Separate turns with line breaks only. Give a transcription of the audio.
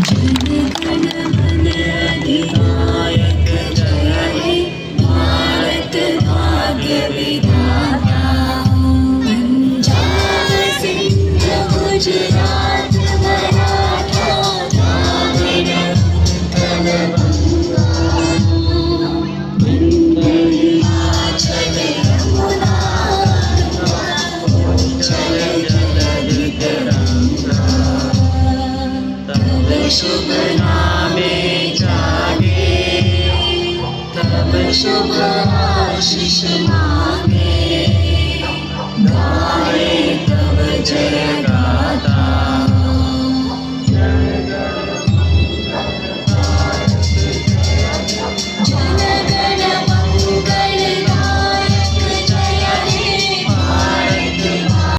जन गण मन अधिनायक जय हे भारत भाग्य विधाता। पंजाब सिंध गुजरात मराठा द्राविड़ उत्कल बंगा, हिमाचल यमुना उच्चल जलधि तरंगा। तब शुभ नामे जागे, तब शुभ आशीष मांगे।